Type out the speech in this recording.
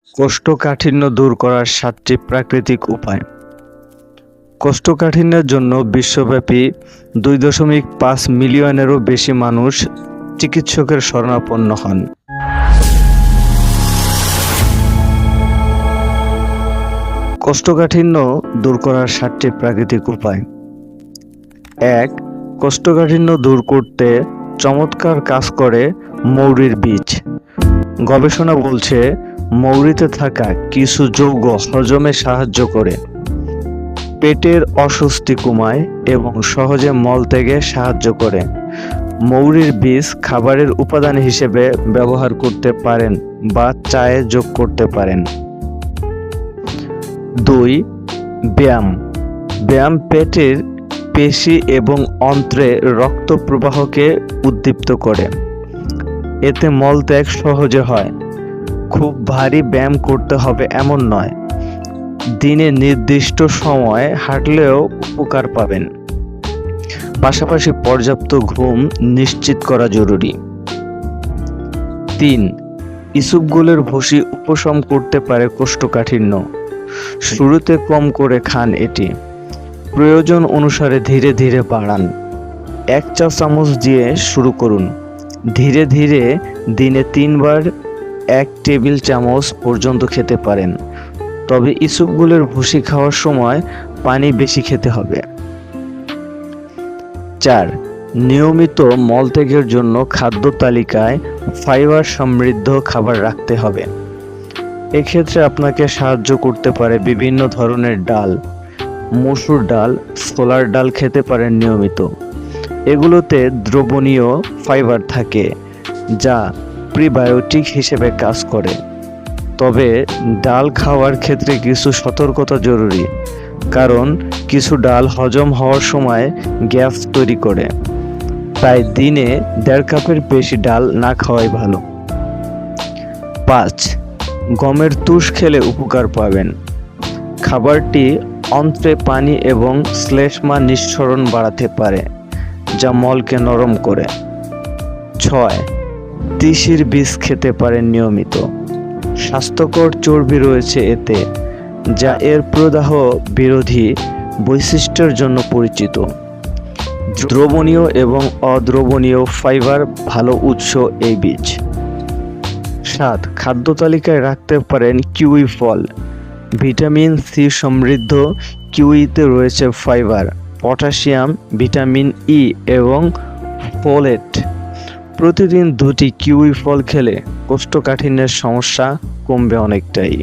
কোষ্ঠকাঠিন্য দূর করার 7টি প্রাকৃতিক উপায়। কোষ্ঠকাঠিন্যের জন্য বিশ্বব্যাপী 2.5 মিলিয়নেরও বেশি মানুষ চিকিৎসকের শরণাপন্ন হন। কোষ্ঠকাঠিন্য দূর করার 7টি প্রাকৃতিক উপায়। 1. কোষ্ঠকাঠিন্য দূর করতে চমৎকার কাজ করে মৌরির বীজ। গবেষণা বলছে মৌরিতে থাকা কিছু যৌগ হজমে সাহায্য করে, পেটের অস্বস্তি কমায় এবং সহজে মলত্যাগে সাহায্য করে। মৌরির বীজ খাবারের উপাদান হিসেবে ব্যবহার করতে পারেন বা চায়ে যোগ করতে পারেন। 2. ব্যায়াম। ব্যায়াম পেটের পেশি এবং অন্ত্রে রক্ত প্রবাহকে উদ্দীপ্ত করে, এতে মলত্যাগ সহজে হয়। খুব ভারী ব্যায়াম করতে হবে এমন নয়, দিনে নির্দিষ্ট সময় হাঁটলেও উপকার পাবেন। পাশাপাশি পর্যাপ্ত ঘুম নিশ্চিত করা জরুরি। 3. ইসবগুলের ভুসি উপশম করতে পারে কোষ্ঠকাঠিন্য। শুরুতে কম করে খান এটি, প্রয়োজন অনুসারে ধীরে ধীরে বাড়ান। 1 চা চামচ দিয়ে শুরু করুন, ধীরে ধীরে দিনে 3 বার 1 টেবিল চামচ পর্যন্ত খেতে পারেন। তবে ইসবগুলের ভুসি খাওয়ার সময় পানি বেশি খেতে হবে। 4. নিয়মিত মলত্যাগের জন্য খাদ্য তালিকায় ফাইবার সমৃদ্ধ খাবার রাখতে হবে। এক্ষেত্রে আপনাকে সাহায্য করতে পারে বিভিন্ন ধরনের ডাল, মসুর ডাল, ছোলার ডাল খেতে পারেন নিয়মিত। এগুলোতে দ্রবণীয় ফাইবার থাকে যা প্রিবায়োটিক হিসেবে কাজ করে। তবে ডাল খাওয়ার ক্ষেত্রে কিছু সতর্কতা জরুরি, কারণ কিছু ডাল হজম হওয়ার সময় গ্যাস তৈরি করে। তাই দিনে 1.5 কাপের বেশি ডাল না খাওয়াই ভালো। 5. গমের তুষ খেলে উপকার পাবেন। খাবারটি অন্ত্রে পানি এবং শ্লেষ্মা নিঃসরণ বাড়াতে পারে, যা মলকে নরম করে। 6. তিসির বীজ খেতে পারেন নিয়মিত। স্বাস্থ্যকর চর্বি রয়েছে এতে, যা এর প্রদাহ বিরোধী বৈশিষ্ট্যের জন্য পরিচিত। দ্রবণীয় এবং অদ্রবণীয় ফাইবার ভালো উৎস এই বীজ। 7. খাদ্য তালিকায় রাখতে পারেন কিউই ফল। ভিটামিন সি সমৃদ্ধ কিউইতে রয়েছে ফাইবার, পটাশিয়াম, ভিটামিন ই এবং ফোলেট। প্রতিদিন 2টি কিউই ফল খেলে কোষ্ঠকাঠিন্যের সমস্যা কমবে অনেকটাই।